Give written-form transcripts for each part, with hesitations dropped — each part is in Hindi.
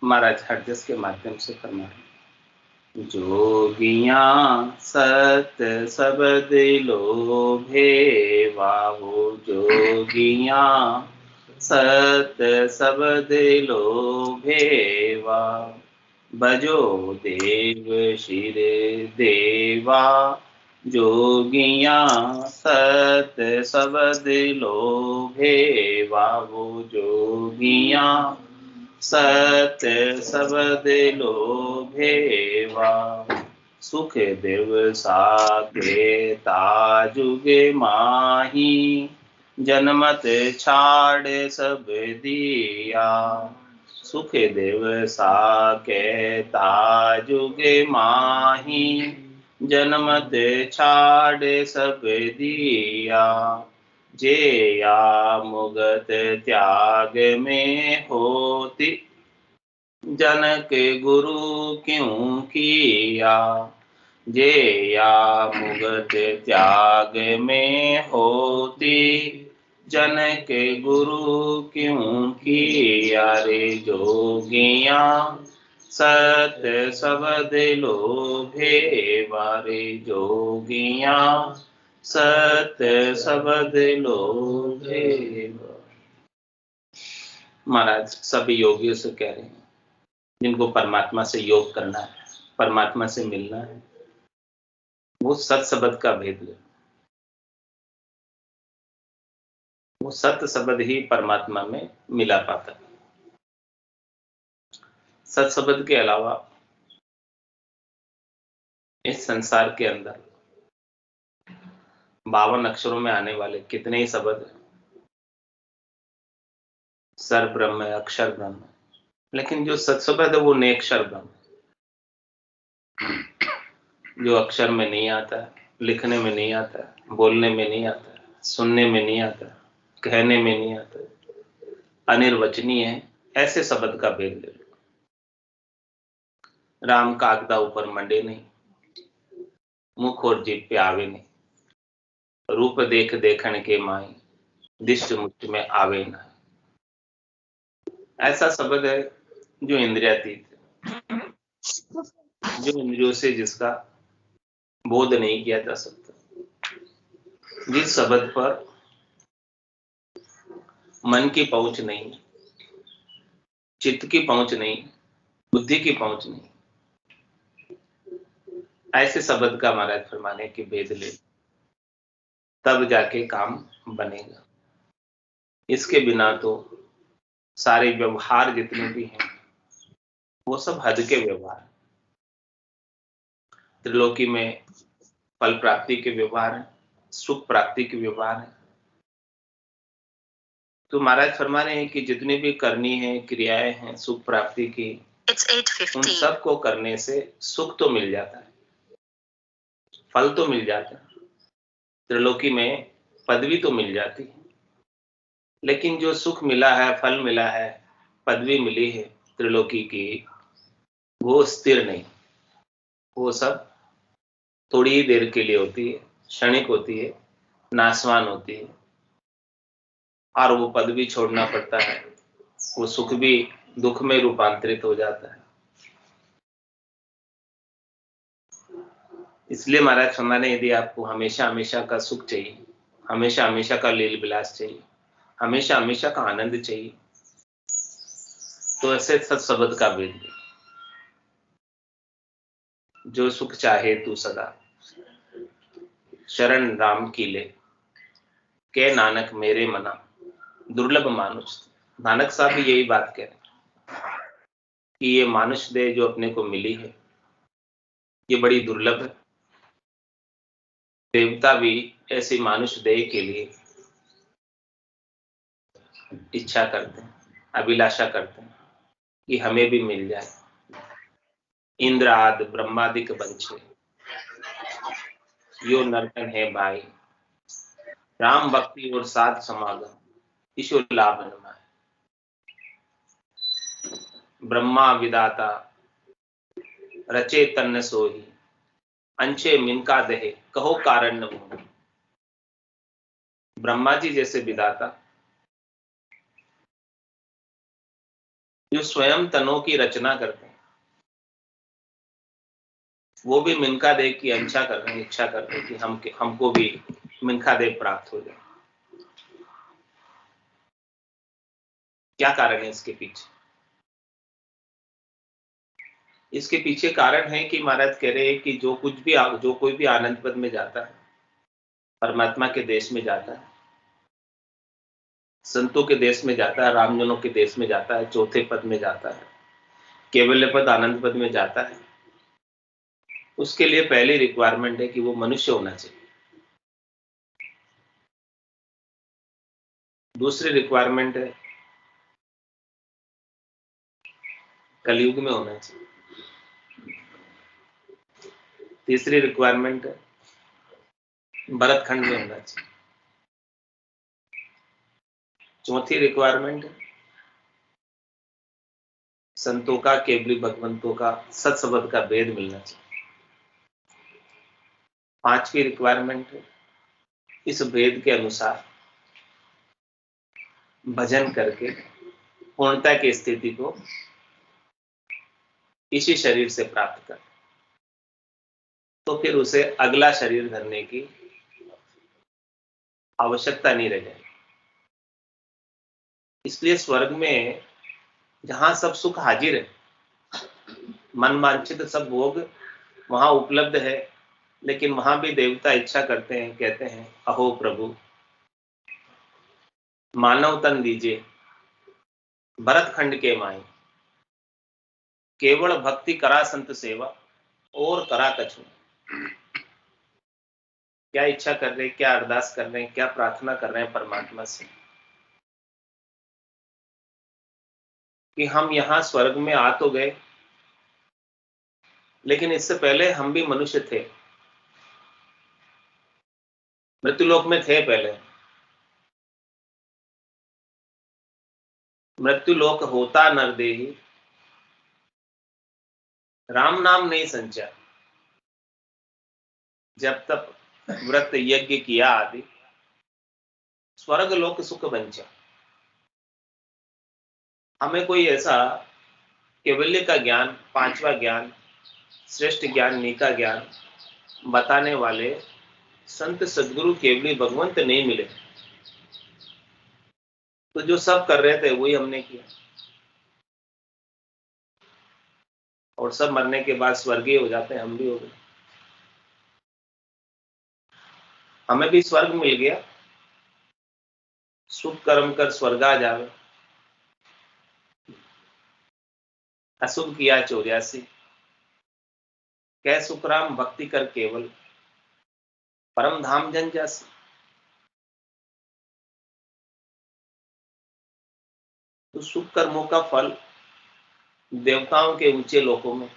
महाराज हरजस के माध्यम से फरमाए, जोगिया सत सबद लोभे वाहो, जोगिया सत सबद लोभे वा, भजो देव शिर देवा, जोगिया सत सबद लोभे वाहो, जोगिया सत सबद लोभे वा, सुख दिवसा के ताजुगे माही, जनमत छाड़ सब दिया, सुख दिवसा के ताजुगे माही, जनमत छाड़ सब दिया, जे या मुगत त्याग में होती, जनक गुरु क्यों किया, जे या मुगत त्याग में होती, जनक गुरु क्यों किया रे, जोगिया सत सबद लोभे वारे, जोगिया सत सबद लोभे। महाराज सभी योगियों से कह रहे हैं, जिनको परमात्मा से योग करना है, परमात्मा से मिलना है, वो सत शब्द का भेद ले। वो सत शब्द ही परमात्मा में मिला पाता है। सत शब्द के अलावा इस संसार के अंदर 52 अक्षरों में आने वाले कितने ही शब्द हैं। सर ब्रह्म है, अक्षर ब्रह्म है, लेकिन जो सत शब्द है वो नेक्षर ब्रह्म, जो अक्षर में नहीं आता है, लिखने में नहीं आता है, बोलने में नहीं आता है, सुनने में नहीं आता है, कहने में नहीं आता है, अनिर्वचनीय है, ऐसे शब्द का भेद ले लो। राम कागदा ऊपर मंडे नहीं, मुख और जीभ पे आवे नहीं, रूप देख देखण के माई, दिष्ट मुष्ट में आवे ना, ऐसा शब्द है जो इंद्रियातीत है, जो इंद्रियों से जिसका बोध नहीं किया जा सकता, जिस शब्द पर मन की पहुंच नहीं, चित्त की पहुंच नहीं, बुद्धि की पहुंच नहीं, ऐसे शब्द का महाराज फरमाने की भेद ले, तब जाके काम बनेगा। इसके बिना तो सारे व्यवहार जितने भी हैं वो सब हद के व्यवहार। त्रिलोकी में फल प्राप्ति के व्यवहार है, सुख प्राप्ति के व्यवहार है। तो महाराज फरमा रहे हैं कि जितनी भी करनी है क्रियाएं हैं सुख प्राप्ति की, उन सब को करने से सुख तो मिल जाता है, फल तो मिल जाता है, त्रिलोकी में पदवी तो मिल जाती है, लेकिन जो सुख मिला है, फल मिला है, पदवी मिली है त्रिलोकी की, वो स्थिर नहीं, वो सब थोड़ी ही देर के लिए होती है, क्षणिक होती है, नाशवान होती है, और वो पद भी छोड़ना पड़ता है, वो सुख भी दुख में रूपांतरित हो जाता है। इसलिए महाराज फरमाने, यदि आपको हमेशा हमेशा का सुख चाहिए, हमेशा हमेशा का लील विलास चाहिए, हमेशा हमेशा का आनंद चाहिए, तो ऐसे सत शब्द का भेद दे, जो सुख चाहे तू सदा, शरण राम की ले, के नानक मेरे मना, दुर्लभ मानुष। नानक साहब भी यही बात कह रहे हैं कि ये मानुष देह जो अपने को मिली है ये बड़ी दुर्लभ है। देवता भी ऐसी मानुष देह के लिए इच्छा करते हैं, अभिलाषा करते हैं कि हमें भी मिल जाए। इंद्र आदि ब्रह्मादिक बंछे, यो नर्तन है भाई, राम भक्ति और साध समागम, ईश्वर लाभ नमाय। ब्रह्मा विदाता रचे तन्न सोही, अंशे मिनका दहे कहो कारण न मोह। ब्रह्मा जी जैसे विदाता जो स्वयं तनों की रचना करते हैं, वो भी मिनका देव की इच्छा करते हैं कि हमको भी मिनका देव प्राप्त हो जाए। क्या कारण है इसके पीछे? इसके पीछे कारण है कि महाराज कह रहे हैं कि जो कोई भी आनंद पद में जाता है, परमात्मा के देश में जाता है, संतों के देश में जाता है, रामजनों के देश में जाता है, चौथे पद में जाता है, केवल्य पद आनंद पद में जाता है, उसके लिए पहली रिक्वायरमेंट है कि वो मनुष्य होना चाहिए। दूसरी रिक्वायरमेंट है कलयुग में होना चाहिए। तीसरी रिक्वायरमेंट है भरत खंड में होना चाहिए। चौथी रिक्वायरमेंट है संतों का, केवली भगवंतों का, सत्संबंध का भेद मिलना चाहिए। पांचवी रिक्वायरमेंट है इस भेद के अनुसार भजन करके पूर्णता की स्थिति को इसी शरीर से प्राप्त कर, तो फिर उसे अगला शरीर धरने की आवश्यकता नहीं रह जाएगी। इसलिए स्वर्ग में जहां सब सुख हाजिर है, मन वांछित सब भोग वहां उपलब्ध है, लेकिन वहां भी देवता इच्छा करते हैं, कहते हैं अहो प्रभु मानव तन दीजिए, भरत खंड के माई, केवल भक्ति करा संत सेवा और करा कछु। क्या इच्छा कर रहे हैं, क्या अरदास कर रहे हैं, क्या प्रार्थना कर रहे हैं परमात्मा से कि हम यहां स्वर्ग में आ तो गए, लेकिन इससे पहले हम भी मनुष्य थे, मृत्युलोक में थे पहले। मृत्युलोक होता नरदेही, राम नाम नहीं संचा, जब तक व्रत यज्ञ किया आदि, स्वर्ग लोक सुख बंचा। हमें कोई ऐसा केवल्य का ज्ञान, पांचवा ज्ञान, श्रेष्ठ ज्ञान, नीका ज्ञान बताने वाले संत सदगुरु केवली भगवंत नहीं मिले, तो जो सब कर रहे थे वही हमने किया, और सब मरने के बाद स्वर्गीय हो जाते हैं, हम भी हो गए। हमें भी स्वर्ग मिल गया, शुभ कर्म कर स्वर्गा जावे, अशुभ किया 84, कह सुखराम भक्ति कर केवल, परम धाम जन जासी। तो शुभ कर्मों का फल देवताओं के ऊंचे लोकों में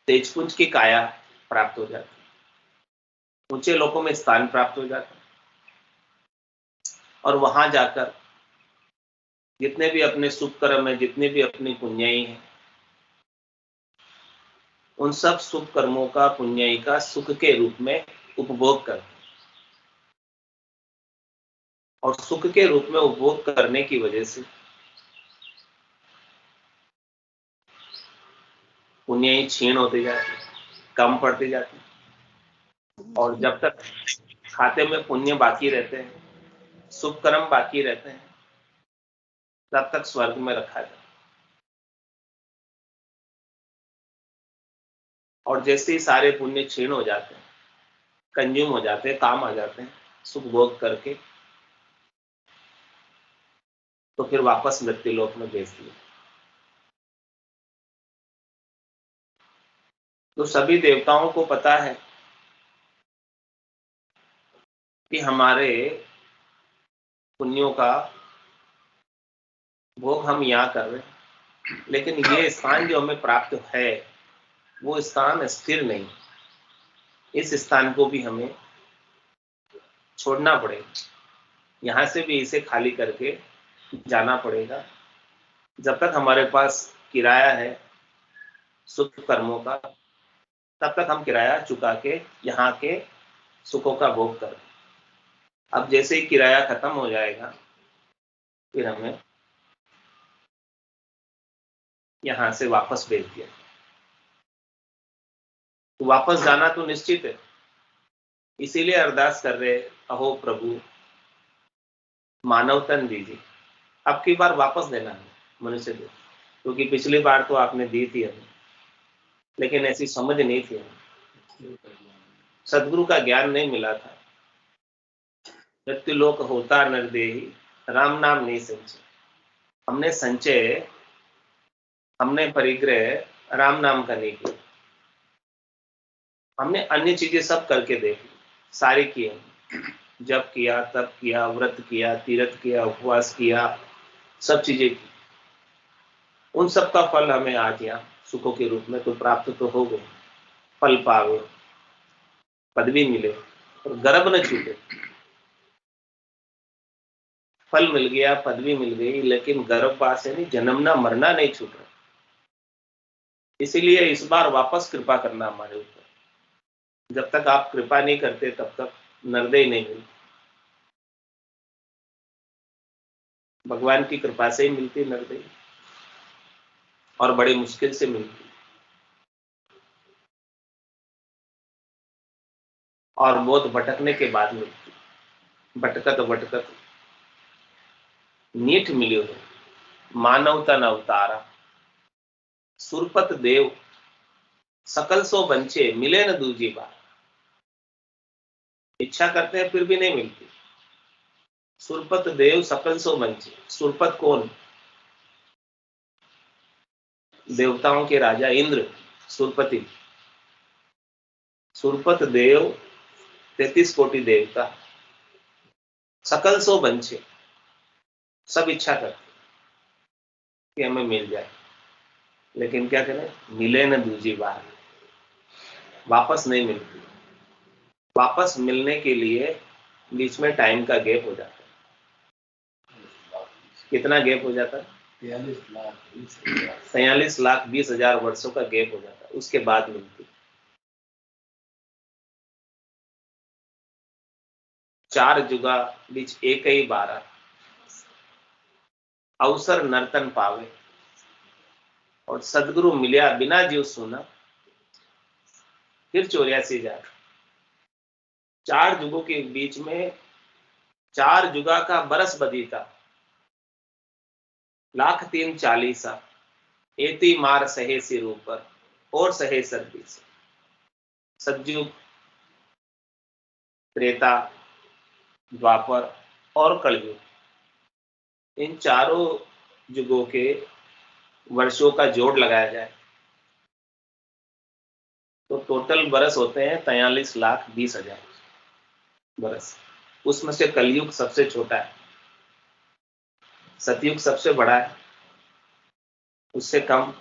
तेजपुंज की काया प्राप्त हो जाती है, ऊंचे लोकों में स्थान प्राप्त हो जाता है, और वहां जाकर जितने भी अपने शुभ कर्म है, जितने भी अपनी पुण्याई है, उन सब शुभ कर्मों का, पुण्याई का सुख के रूप में उपभोग करते हैं, और सुख के रूप में उपभोग करने की वजह से पुण्याई क्षीण होती जाती है, कम पड़ती जाती है, और जब तक खाते में पुण्य बाकी रहते हैं, शुभ कर्म बाकी रहते हैं, तब तक स्वर्ग में रखा जाए। और जैसे ही सारे पुण्य क्षीण हो जाते हैं, कंज्यूम हो जाते हैं, काम आ जाते हैं, सुख भोग करके, तो फिर वापस मृत्यु लोक में भेज दिया। तो सभी देवताओं को पता है कि हमारे पुण्यों का भोग हम यहाँ कर रहे हैं, लेकिन ये स्थान जो हमें प्राप्त है वो स्थान स्थिर नहीं, इस स्थान को भी हमें छोड़ना पड़ेगा, यहाँ से भी इसे खाली करके जाना पड़ेगा। जब तक हमारे पास किराया है सुख कर्मों का, तब तक हम किराया चुका के यहाँ के सुखों का भोग करें। अब जैसे ही किराया खत्म हो जाएगा, फिर हमें यहां से वापस भेज दिया। तो वापस जाना तो निश्चित है, इसीलिए अरदास कर रहे, अहो प्रभु मानव तन दीजिए, अब की बार वापस देना है मनुष्य को, क्योंकि पिछली बार तो आपने दी थी हमें, लेकिन ऐसी समझ नहीं थी हमें, सदगुरु का ज्ञान नहीं मिला था। मृत्यु लोक होता नरदेही, राम नाम नहीं संचय। हमने संचय, हमने परिग्रह राम नाम का नहीं किया, हमने अन्य चीजें सब करके देख ली, सारी किए, जप किया, तप किया, व्रत किया, तीर्थ किया, उपवास किया, सब चीजें की। उन सब का फल हमें आज यहाँ सुखों के रूप में तो प्राप्त तो हो गए, फल पावे, पदवी मिले और गर्भ न छूटे। फल मिल गया, पदवी मिल गई, लेकिन गर्भवास यानी जन्मना मरना नहीं छूट रहा। इसीलिए इस बार वापस कृपा करना हमारे ऊपर। जब तक आप कृपा नहीं करते तब तक नरदेह नहीं मिलती। भगवान की कृपा से ही मिलती नरदेह, और बड़ी मुश्किल से मिलती, और बहुत भटकने के बाद मिलती। भटकत भटकत नीठ मिलियो है, मानव तन अवतारा, सुरपत देव सकल सो बंचे, मिले न दूजी बार। इच्छा करते हैं फिर भी नहीं मिलती। सुरपत देव सकल सो बंचे, सुरपत कौन? देवताओं के राजा इंद्र, सुरपति। सुरपत देव 33 कोटि देवता, सकल सो बंचे, सब इच्छा करते कि हमें मिल जाए, लेकिन क्या करें, मिले न दूजी बार, वापस नहीं मिलती। वापस मिलने के लिए बीच में टाइम का गैप हो जाता है। कितना गैप हो जाता है? 43,20,000 वर्षों का गैप हो जाता है, उसके बाद मिलती। 4 जुगा बीच एक ही बारा, अवसर नर्तन पावे, और सदगुरु मिलिया बिना जीव सुना, फिर 84,000। 4 जुगों के बीच में 4 जुगा का बरस बदीता, 1,03,40,000 एती मार सहे सिर ऊपर, और सहे सर्दी से। सतयुग, त्रेता, द्वापर और कलयुग, इन चारों युगों के वर्षों का जोड़ लगाया जाए तो टोटल बरस होते हैं 43,20,000 बरस। उसमें से कलयुग सबसे छोटा है, सतयुग सबसे बड़ा है, उससे कम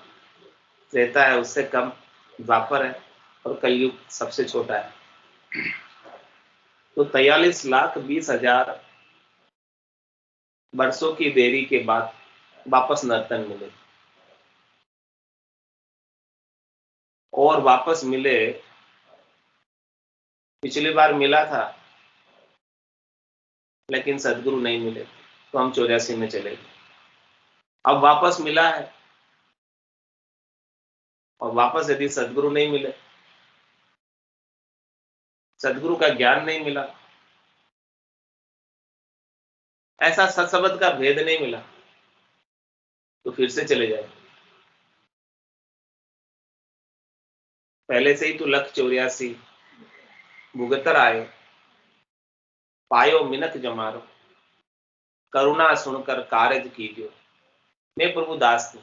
त्रेता है, उससे कम द्वापर है, और कलयुग सबसे छोटा है। तो 43,20,000 वर्षों की देरी के बाद वापस नर्तन मिले, और वापस मिले। पिछली बार मिला था लेकिन सदगुरु नहीं मिले, तो हम 84 में चले गए। अब वापस मिला है, और वापस यदि सदगुरु नहीं मिले, सदगुरु का ज्ञान नहीं मिला, ऐसा सत्सबद का भेद नहीं मिला, तो फिर से चले जाए। पहले से ही तो 1,84,000 भुगतर आयो, पायो मिनक जमारो, करुणा सुनकर कारज कीजियो, मैं प्रभु दास हूं,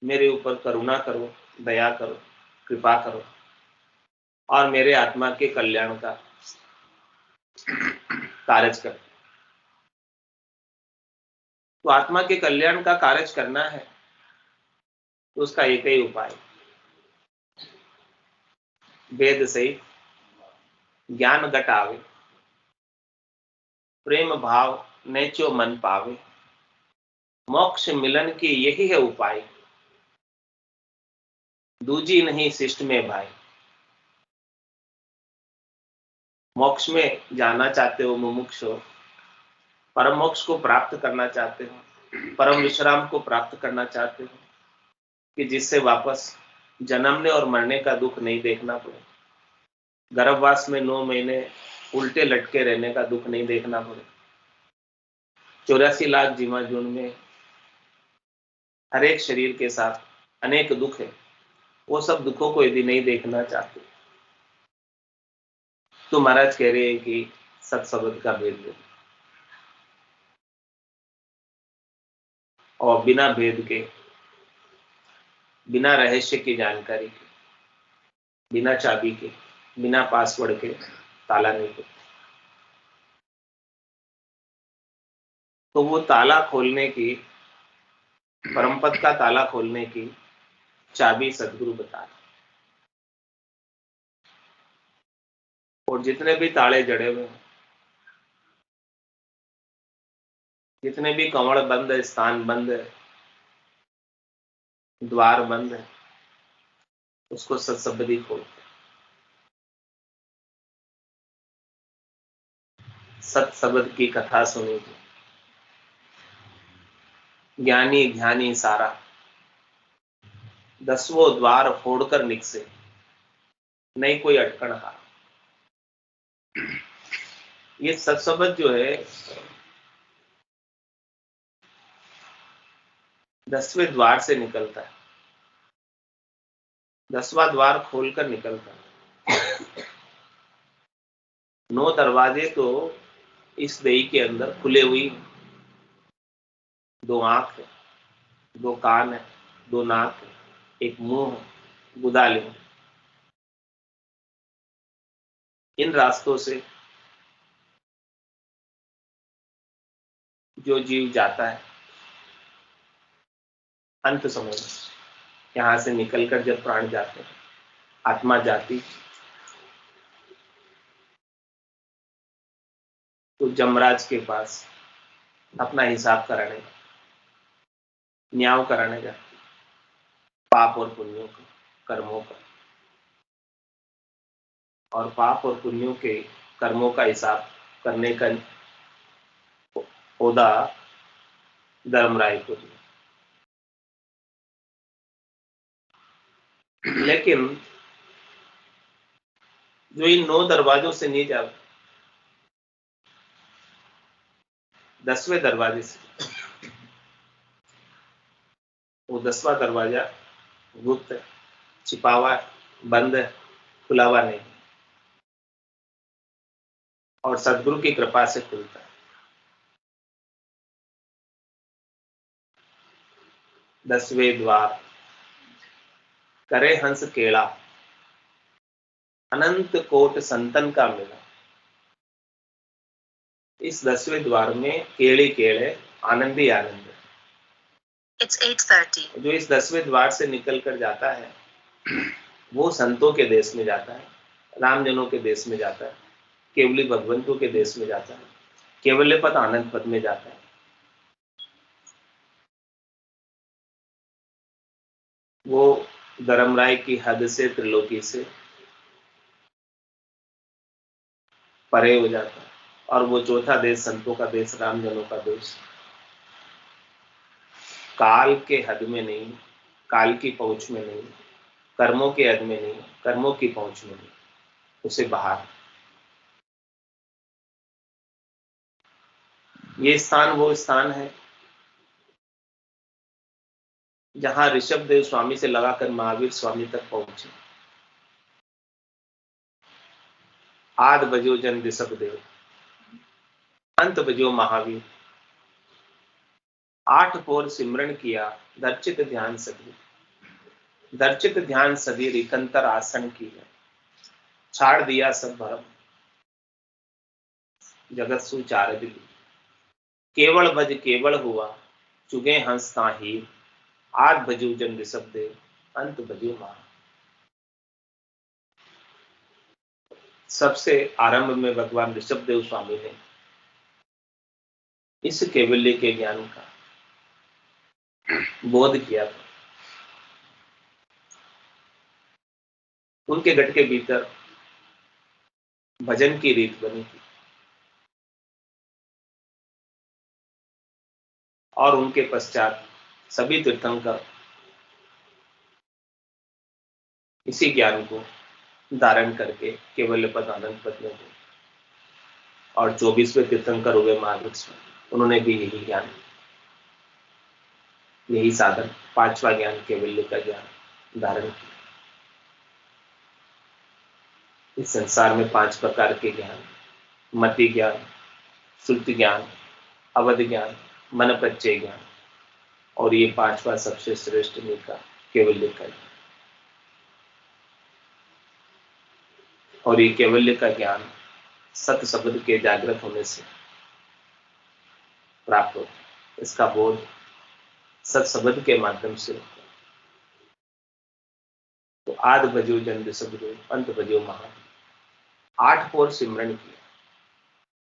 मेरे ऊपर करुणा करो, दया करो, कृपा करो, और मेरे आत्मा के कल्याण का कार्य करो। तो आत्मा के कल्याण का कार्य करना है तो उसका एक ही उपाय, वेद से ज्ञान घट आवे, प्रेम भाव नेचो मन पावे, मोक्ष मिलन की यही है उपाय, दूजी नहीं शिष्ट में भाई। मोक्ष में जाना चाहते हो, मुमुक्ष हो, परम मोक्ष को प्राप्त करना चाहते हो, परम विश्राम को प्राप्त करना चाहते हो कि जिससे वापस जन्मने और मरने का दुख नहीं देखना पड़े, गर्भवास में 9 महीने उल्टे लटके रहने का दुख नहीं देखना पड़े, 84 लाख जीवा जून में हर एक शरीर के साथ अनेक दुख है, वो सब दुखों को यदि नहीं देखना चाहते तो महाराज कह रहे हैं कि सत्संग का भेद दो, और बिना भेद के, बिना रहस्य की जानकारी के, बिना चाबी के, बिना पासवर्ड के ताला नहीं खुलता। तो वो ताला खोलने की, परमपद का ताला खोलने की चाबी सदगुरु बता रहे। और जितने भी ताले जड़े हुए हैं, जितने भी कमड़ बंद है, स्थान बंद है, द्वार बंद है, उसको सत्सबदी खोलते। सत्सबद की कथा सुनेगी, ज्ञानी ध्यानी सारा 10वां द्वार फोड़कर निकसे, नहीं कोई अटकण हार। ये सत्सबद जो है 10वें द्वार से निकलता है, 10वां द्वार खोलकर निकलता है। 9 दरवाजे तो इस देही के अंदर खुले हुई, 2 आंख है, 2 कान है, 2 नाक है, एक मुंह है, गुदाले है। इन रास्तों से जो जीव जाता है अंत समय में, यहां से निकलकर जब प्राण जाते हैं, आत्मा जाती, तो जमराज के पास अपना हिसाब कराने, न्याय कराने जाती, पाप और पुण्यों का, कर्मों का, और पाप और पुण्यों के कर्मों का हिसाब करने का ओदा धर्मराय को दिया। लेकिन जो इन 9 दरवाजों से नहीं जा, 10वें दरवाजे से, वो 10वां दरवाजा गुप्त है, छिपा हुआ है, बंद है, खुला हुआ नहीं, और सदगुरु की कृपा से खुलता है। 10वें द्वार करे हंस केड़ा, अनंत कोट संतन का मिला। इस 10वें द्वार में केड़े केड़े, आनंद ही आनंद है। It's 8:30. जो इस 10वें द्वार से निकल कर जाता है वो संतों के देश में जाता है, रामजनों के देश में जाता है, केवली भगवंतों के देश में जाता है, केवल्य पद आनंद पद में जाता है। वो धर्मराय की हद से, त्रिलोकी से परे हो जाता है, और वो चौथा देश संतों का देश, रामजनों का देश, काल के हद में नहीं, काल की पहुंच में नहीं, कर्मों के हद में नहीं, कर्मों की पहुंच में नहीं, उसे बाहर। ये स्थान वो स्थान है जहां ऋषभ देव स्वामी से लगाकर महावीर स्वामी तक पहुंचे। आद बजो जन ऋषभ देव, अंत बजो महावीर, 8 पोर सिमरन किया, दर्चित ध्यान सदी, दर्चित ध्यान सदी रिकंतर आसन की है, छाड़ दिया सब भरम, जगत सुचार दिली, केवल भज केवल हुआ, चुगे हंस ताही, आद बजो जन ऋषभ देव, अंत बजो महा। सबसे आरंभ में भगवान ऋषभ देव स्वामी ने इस केवल्य के ज्ञान का बोध किया था। उनके गट के भीतर भजन की रीत बनी थी। और उनके पश्चात सभी तीर्थंकर इसी ज्ञान को धारण करके केवल पद आनंद पद में गए। और 24वें तीर्थंकर हुए महावीर, उन्होंने भी यही ज्ञान, यही साधन, 5वां ज्ञान केवल्य का ज्ञान धारण किया। इस संसार में 5 प्रकार के ज्ञान, मति ज्ञान, श्रुति ज्ञान, अवध ज्ञान, मन प्रत्यय ज्ञान, और ये 5वां सबसे श्रेष्ठ निका केवल्य का ज्ञान। और ये केवल्य का ज्ञान सत शब्द के जागृत होने से प्राप्त होता है। इसका बोध सत शब्द के माध्यम से होता है। तो आद भजो जन शब्दो अंत भजो महा, 8 पोर सिमरन किया।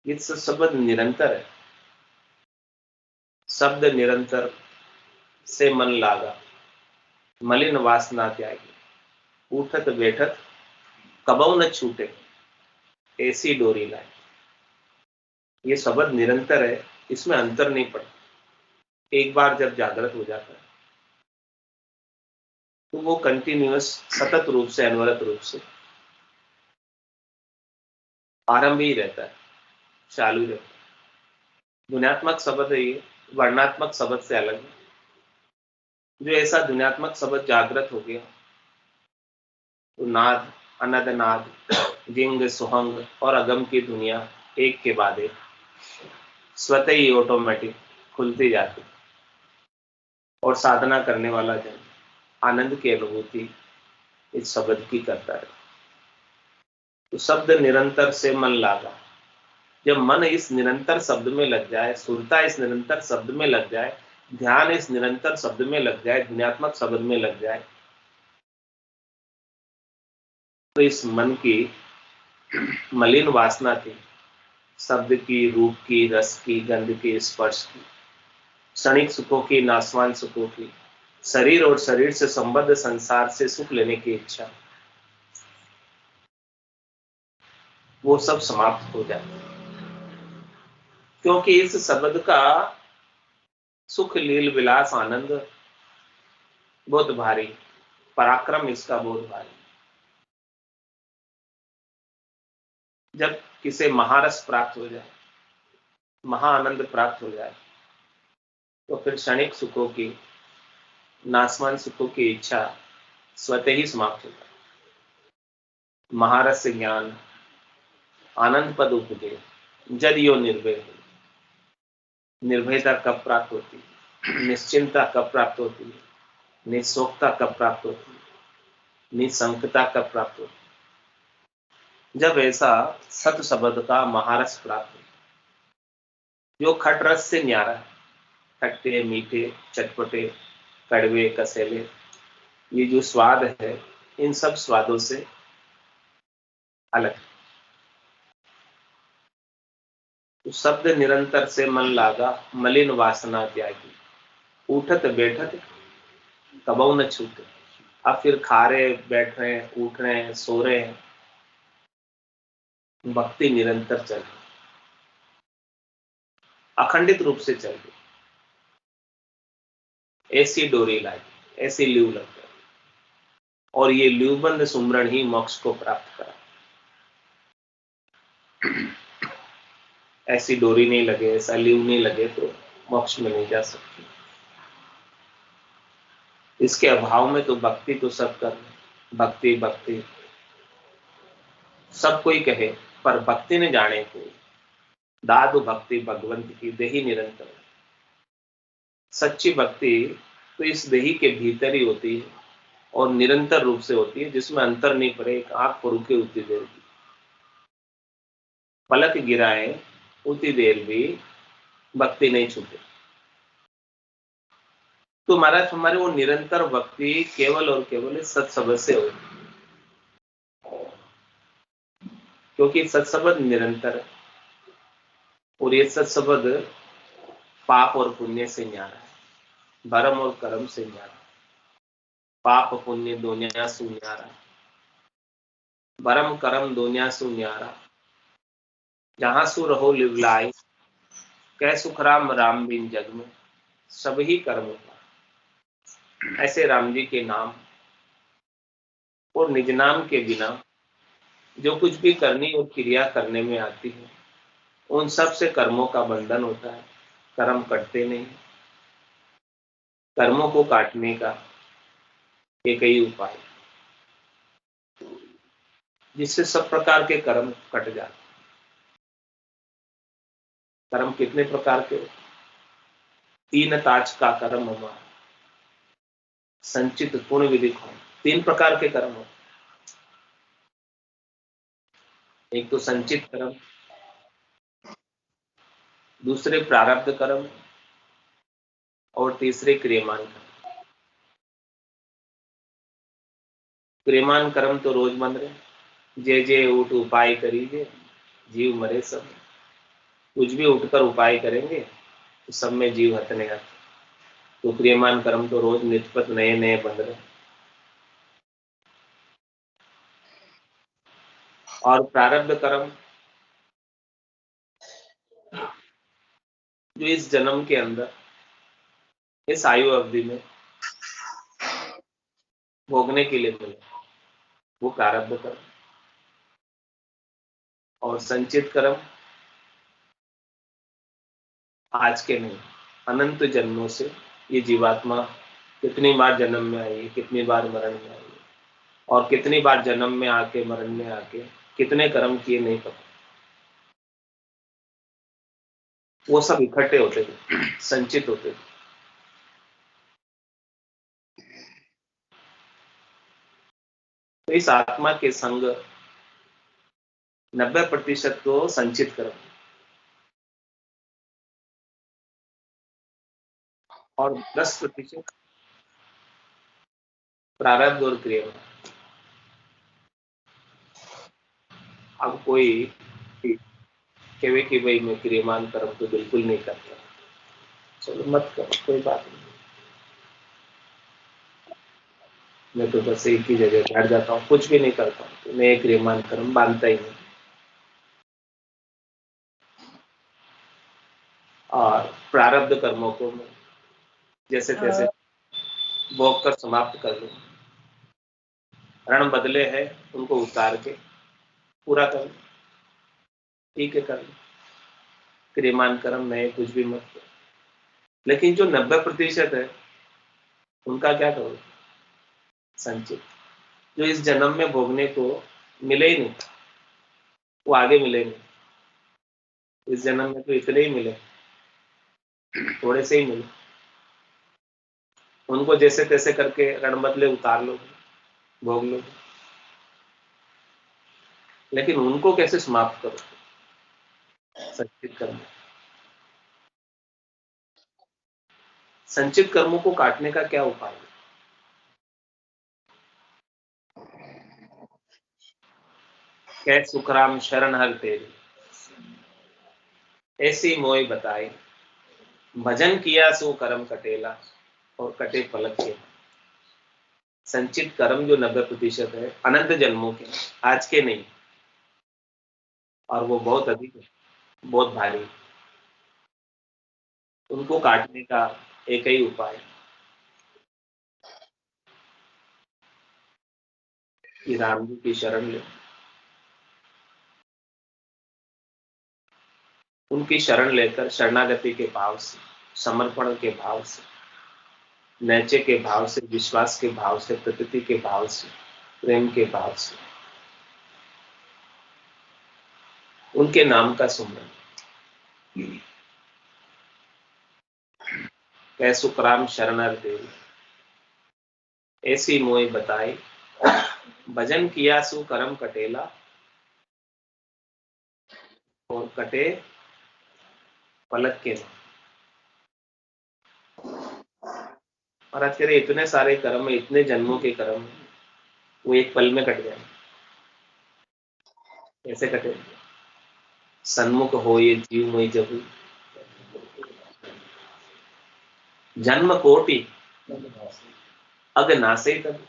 ये शब्द निरंतर है। शब्द निरंतर से मन लागा, मलिन वासना त्यागी, उठत बैठत कबौ न छूटे, ऐसी डोरी लाए। ये शब्द निरंतर है, इसमें अंतर नहीं पड़ता। एक बार जब जागृत हो जाता है तो वो कंटिन्यूअस सतत रूप से, अनवरत रूप से आरंभ ही रहता है, चालू रहता है। ध्वन्यात्मक शब्द है ये, वर्णात्मक शब्द से अलग है। जो ऐसा ध्वन्यात्मक शब्द जागृत हो गया तो नाद, अनद नाद, जिंग, सुहंग और अगम की दुनिया एक के बाद एक स्वतः ही ऑटोमेटिक खुलती जाती, और साधना करने वाला जन आनंद की अनुभूति इस शब्द की करता है। तो शब्द निरंतर से मन लागा। जब मन इस निरंतर शब्द में लग जाए, सुरता इस निरंतर शब्द में लग जाए, ध्यान इस निरंतर शब्द में लग जाए, ध्वन्यात्मक शब्द में लग जाए, तो इस मन की मलिन वासना थी, शब्द की, रूप की, रस की, गंध की, स्पर्श की, क्षणिक सुखों की, नाशवान सुखों की, शरीर और शरीर से संबद्ध संसार से सुख लेने की इच्छा, वो सब समाप्त हो जाती है। क्योंकि इस शब्द का सुख, लील, विलास, आनंद बहुत भारी, पराक्रम इसका बहुत भारी। जब किसे महारस प्राप्त हो जाए, महाआनंद प्राप्त हो जाए, तो फिर क्षणिक सुखों की, नाशवान सुखों की इच्छा स्वतः ही समाप्त हो जाए। महारस ज्ञान, आनंद पद उपजे, जद यो निर्भय हो। निर्भयता कब प्राप्त होती है? निश्चिंता कब प्राप्त होती है? निःशोकता कब प्राप्त होती है? निसंकता कब प्राप्त होती है? जब ऐसा सत शब्द का महारस प्राप्त हो, जो खट रस से न्यारा है, खट्टे, मीठे, चटपटे, कड़वे, कसेले, ये जो स्वाद है, इन सब स्वादों से अलग। तो शब्द निरंतर से मन लागा, मलिन वासना त्यागी, उठत बैठत कबौ न छूटे। अब फिर खा रहे, बैठ रहे हैं, उठ रहे हैं, सो रहे हैं, भक्ति निरंतर चल रही, अखंडित रूप से चल रही। ऐसी डोरी लाई, ऐसी ल्यू लग गई, और ये ल्यूबंद सुमरण ही मोक्ष को प्राप्त करा। ऐसी डोरी नहीं लगे, ऐसा ल्यू नहीं लगे तो मोक्ष में नहीं जा सकते। इसके अभाव में तो भक्ति तो सब कर, भक्ति भक्ति सब कोई कहे, पर भक्ति ने जाने को दादु भक्ति भगवंत की देही निरंतर। सच्ची भक्ति तो इस देही के भीतर ही होती है और निरंतर रूप से होती है, जिसमें अंतर नहीं पड़े। एक आंख पर रुके उतनी देर भी, पलक गिराए उतनी देर भी भक्ति नहीं छूटे। तो महाराज हमारे वो निरंतर भक्ति केवल और केवल सत्सबद से होती, क्योंकि सत्सबद निरंतर है, और ये सत्सबद पाप और पुण्य से न्यारा है, भरम और कर्म से न्यारा। पाप पुण्य दोन्या सु न्यारा, भरम कर्म दोन्या सु न्यारा। जहां सु रहो लिवलाई, कै सुख राम राम बिन जग में, सभी कर्मों का। ऐसे राम जी के नाम और निज नाम के बिना जो कुछ भी करनी और क्रिया करने में आती है, उन सब से कर्मों का बंधन होता है। कर्म कटते नहीं। कर्मों को काटने का एक ही उपाय, जिससे सब प्रकार के कर्म कट जाते। कर्म कितने प्रकार के? 3 ताज का कर्म हमारा संचित पूर्ण विधि कौन। 3 प्रकार के कर्म होते। एक तो संचित कर्म, दूसरे प्रारब्ध कर्म और तीसरे क्रियमान कर्म। क्रियमान कर्म तो रोज बन रहे। जे जे उठ उपाय करीजे, जीव मरे सब। कुछ भी उठकर उपाय करेंगे तो सब में जीव हतने आते। तो क्रियमान कर्म तो रोज निष्पत नए नए बन रहे। और प्रारब्ध कर्म जो इस जन्म के अंदर, इस आयु अवधि में भोगने के लिए मिले, वो प्रारब्ध कर्म। और संचित कर्म आज के नहीं, अनंत जन्मों से ये जीवात्मा कितनी बार जन्म में आई है, कितनी बार मरण में आई है, और कितनी बार जन्म में आके मरण में आके कितने कर्म किए नहीं पता। वो सब इकट्ठे होते थे, संचित होते थे। तो इस आत्मा के संग 90% को संचित कर्म और 10% प्रारब्ध और क्रिया। अब कोई कहे कि भाई मैं क्रियमान कर्म तो बिल्कुल नहीं करता, चलो मत करो, कोई बात नहीं। मैं तो बस एक ही जगह बैठ जाता हूँ, कुछ भी नहीं करता हूँ, तो मैं एक क्रियमान कर्म बांधता ही नहीं। और प्रारब्ध कर्मों को मैं जैसे तैसे भोग कर समाप्त कर लूँ। रण बदले हैं उनको उतार के पूरा कर लूँ, ठीक है कर लूँ। क्रियमान कर्म मैं कुछ भी मत करो। लेकिन जो 90% है उनका क्या करो? संचित, जो इस जन्म में भोगने को मिले ही नहीं, वो आगे मिलेंगे। इस जन्म में तो इतने ही मिले, थोड़े से ही मिले। उनको जैसे तैसे करके रण बदले उतार लो, भोग लो, लेकिन उनको कैसे समाप्त करो? संचित कर्म। संचित कर्मों को काटने का क्या उपाय है? कै सुखराम शरण हर तेरी, ऐसी मोय बताई, भजन किया सो कर्म कटेला और कटे पलक के। संचित कर्म जो 90% है, अनंत जन्मों के, आज के नहीं, और वो बहुत अधिक है, बहुत भारी। उनको काटने का एक ही उपाय कि राम जी की शरण ले। उनकी शरण लेकर शरणागति के भाव से, समर्पण के भाव से, नैचे के भाव से, विश्वास के भाव से, प्रकृति के भाव से, प्रेम के भाव से उनके नाम का सुमरन। कै सुखराम शरण हर तेरी, ऐसी मोय बताई, भजन किया सु कर्म कटेला और कटे पलक के। और आज कह रहे इतने सारे कर्म है, इतने जन्मों के कर्म है, वो एक पल में कट जाए। कैसे कटे? सन्मुख हो ये जीवमय जब, जन्म कोटि अग नासे तब।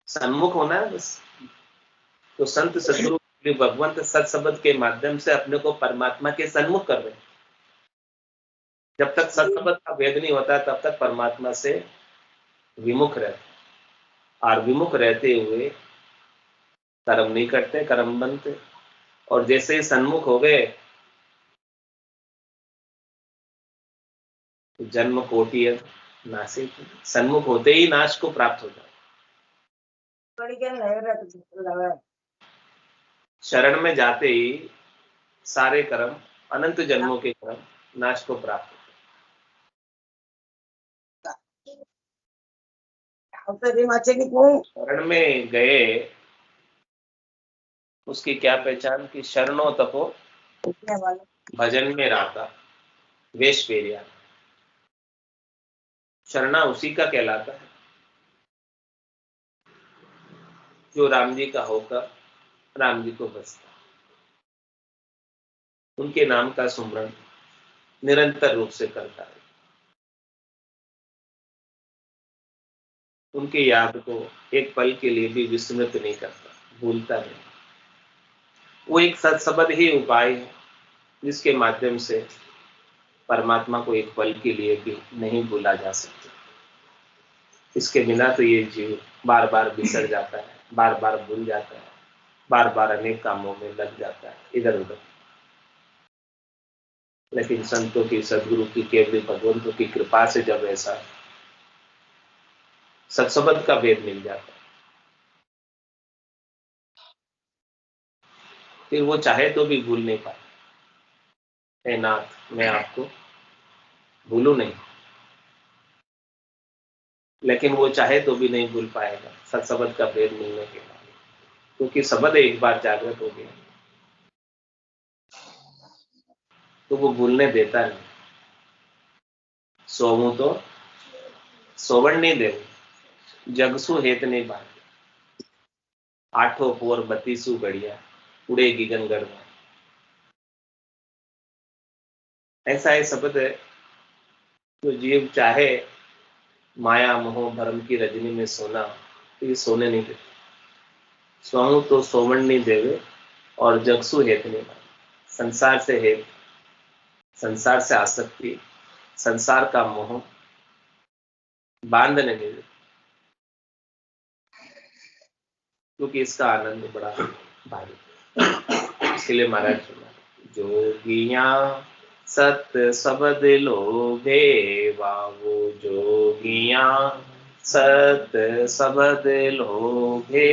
सन्मुख होना है बस। तो संत सदगुरु भगवंत सत्सबद के माध्यम से अपने को परमात्मा के सन्मुख कर रहे हैं। जब तक सत्संग का भेद नहीं होता तब तक परमात्मा से विमुख रहते, और विमुख रहते हुए कर्म नहीं करते, कर्म बनते। और जैसे ही सन्मुख हो गए जन्म कोटि नासिक, सन्मुख होते ही नाश को प्राप्त हो जाए। शरण में जाते ही सारे कर्म, अनंत जन्मों के कर्म नाश को प्राप्त हो। शरण में गए उसकी क्या पहचान कि शरणों तपो भजन में राता वेश पेरिया। शरणा उसी का कहलाता है जो राम जी का होकर राम जी को बसता, उनके नाम का सुमरण निरंतर रूप से करता है, उनके याद को एक पल के लिए भी विस्मृत नहीं करता, भूलता नहीं। वो एक सत्संबद्ध ही उपाय है जिसके माध्यम से परमात्मा को एक पल के लिए भी नहीं भूला जा सकता। इसके बिना तो ये जीव बार बार बिसर जाता है, बार बार भूल जाता है, बार बार अनेक कामों में लग जाता है इधर उधर। लेकिन संतों की, सदगुरु की, केवल भगवंतों की कृपा से जब ऐसा सत्संबद्ध का भेद मिल जाता है, फिर वो चाहे तो भी भूल नहीं पाए। हे नाथ, मैं आपको भूलू नहीं, लेकिन वो चाहे तो भी नहीं भूल पाएगा सत्संबद्ध का भेद मिलने के बाद, क्योंकि शब्द एक बार जागृत हो गया तो वो भूलने देता नहीं। सोवू तो सोवण नहीं दे, जगसु हेत नहीं बांध, आठों पोर 32 बढ़िया उड़ेगी गनगढ़ में। ऐसा है शब्द है जो जीव चाहे माया मोह भरम की रजनी में सोना तो ये सोने नहीं देते। सोऊं तो सोवण नहीं देवे और जगसु हेत नहीं बांध, संसार से हेत, संसार से आसक्ति, संसार का मोह बांधने नहीं देते, क्योंकि इसका आनंद बड़ा भारी। इसलिए महाराज जोगिया सत शब्द लोभे बाबू, जोगिया सत शब्द लोभे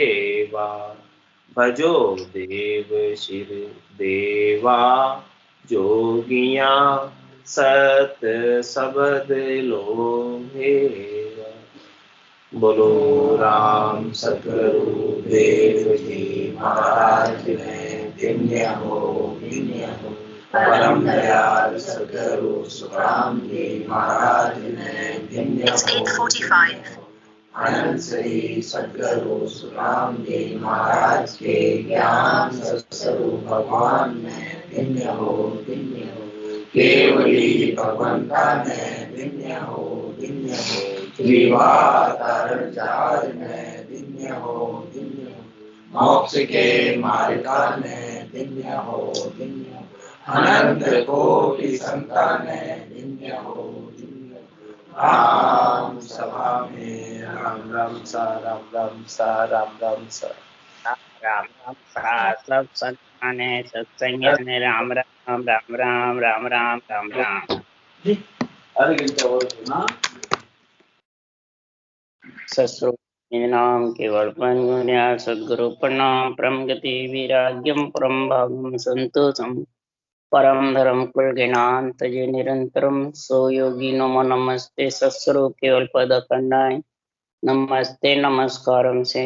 बा, भजो देव शिर देवा, जोगिया सत शब्द लोभे। बोलो राम सतगुरु देव जी महाराज ने धन्य हो, धन्य हो। परम दयाल सतगुरु सुखराम जी महाराज ने धन्य हो। अनंत श्री सतगुरु सुखराम जी महाराज के ज्ञान स्वरूप भगवान ने धन्य हो, धन्य हो। केवली भगवंता ने धन्य हो, धन्य हो। तारण जहाज में धन्य हो, धन्य हो। मोक्ष के मार्गा में धन्य हो, धन्य हो। अनंत कोटि संतान धन्य हो, धन्य हो। राम सभा में राम राम सा, राम राम सा, राम राम सा, राम राम सा। सब संतान सत्संग ने राम राम राम राम राम राम राम राम। अरे घंटा और सुना नाम केवल सद्गुरु प्रणाम परम गति विराग्यम परम भागम संतोषम परम धर्म कुल ज्ञान तजे निरंतरम सो योगी नमो नमस्ते सत्स्वरूप केवल पद खंडाय नमस्ते नमस्कारम से